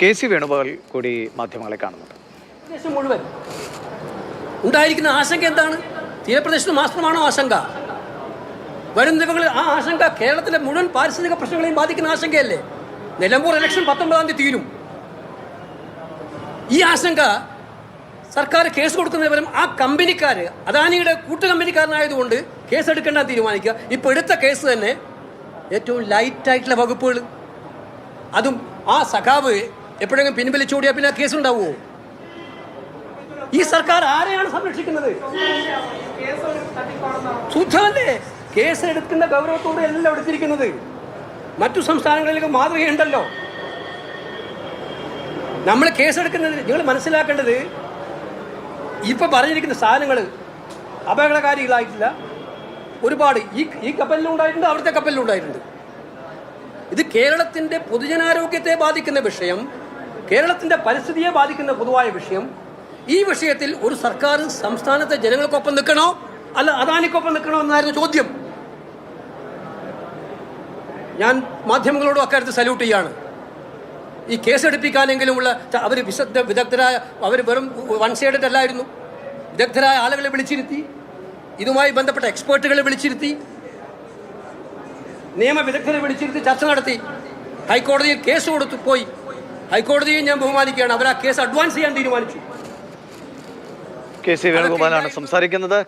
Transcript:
K C. Venugopal കൂടി മാധ്യമങ്ങളെ കാണുന്നത്. പ്രദേശം മുഴുവൻ ഉണ്ടായിരിക്കുന്ന ആശങ്ക എന്താണ്? തീരപ്രദേശത്ത് മാത്രമാണോ ആശങ്ക? വരും ദിനങ്ങളിൽ ആ ആശങ്ക കേരളത്തിലെ മുഴുവൻ പാരിസ്ഥിതിക പ്രശ്നങ്ങളെയും ബാധിക്കുന്ന ആശങ്കയല്ലേ? നിലമ്പൂർ ഇലക്ഷൻ 19-ാം തീയതി തീരും. ഈ ആശങ്ക സർക്കാർ കേസ് കൊടുക്കുന്നതിന് പകരം ആ കമ്പനിക്കാർ, അദാനിയുടെ കൂട്ടുകമ്പനിക്കാരനായതുകൊണ്ട് കേസ് എടുക്കേണ്ട തീരുമാനിക്കുക. ഇപ്പോൾ എടുത്ത കേസ് തന്നെ ഏറ്റവും ലൈറ്റായിട്ടുള്ള വകുപ്പുകൾ, അതും ആ സഖാവ് എപ്പോഴെങ്കിലും പിൻവലിച്ചോടിയാൽ പിന്നെ കേസ് ഉണ്ടാവുമോ? ഈ സർക്കാർ ആരെയാണ് സംരക്ഷിക്കുന്നത്? ശുദ്ധമല്ലേ? കേസ് എടുക്കുന്ന ഗൗരവത്തോടെ എല്ലാം എടുത്തിരിക്കുന്നത്. മറ്റു സംസ്ഥാനങ്ങളിലേക്ക് മാതൃകയുണ്ടല്ലോ. നമ്മൾ കേസെടുക്കുന്നത് നിങ്ങൾ മനസ്സിലാക്കേണ്ടത്, ഇപ്പം പറഞ്ഞിരിക്കുന്ന സാധനങ്ങൾ അപകടകാരികളായിട്ടില്ല. ഒരുപാട് ഈ കപ്പലിലും ഉണ്ടായിട്ടുണ്ട്, അവിടുത്തെ കപ്പലിലും ഉണ്ടായിട്ടുണ്ട്. ഇത് കേരളത്തിൻ്റെ പൊതുജനാരോഗ്യത്തെ ബാധിക്കുന്ന വിഷയം, കേരളത്തിൻ്റെ പരിസ്ഥിതിയെ ബാധിക്കുന്ന പൊതുവായ വിഷയം. ഈ വിഷയത്തിൽ ഒരു സർക്കാർ സംസ്ഥാനത്തെ ജനങ്ങൾക്കൊപ്പം നിൽക്കണോ അല്ല അദാനിക്കൊപ്പം നിൽക്കണോ എന്നായിരുന്നു ചോദ്യം. ഞാൻ മാധ്യമങ്ങളോടും അക്കാര്യത്തിൽ സല്യൂട്ട് ചെയ്യാണ്. ഈ കേസെടുപ്പിക്കാനെങ്കിലുമുള്ള അവർ വിദഗ്ധരായ, അവർ വെറും വൺ സൈഡഡ് അല്ലായിരുന്നു. വിദഗ്ധരായ ആളുകളെ വിളിച്ചിരുത്തി, ഇതുമായി ബന്ധപ്പെട്ട എക്സ്പേർട്ടുകളെ വിളിച്ചിരുത്തി, നിയമവിദഗ്ധരെ വിളിച്ചിരുത്തി ചർച്ച നടത്തി. ഹൈക്കോടതിയിൽ കേസ് കൊടുത്തു പോയി. ഹൈക്കോടതിയെ ഞാൻ ബഹുമാനിക്കുകയാണ്. അവർ ആ കേസ് അഡ്വാൻസ് ചെയ്യാൻ തീരുമാനിച്ചു. കെ.സി. വേണുഗോപാലാണ് സംസാരിക്കുന്നത്.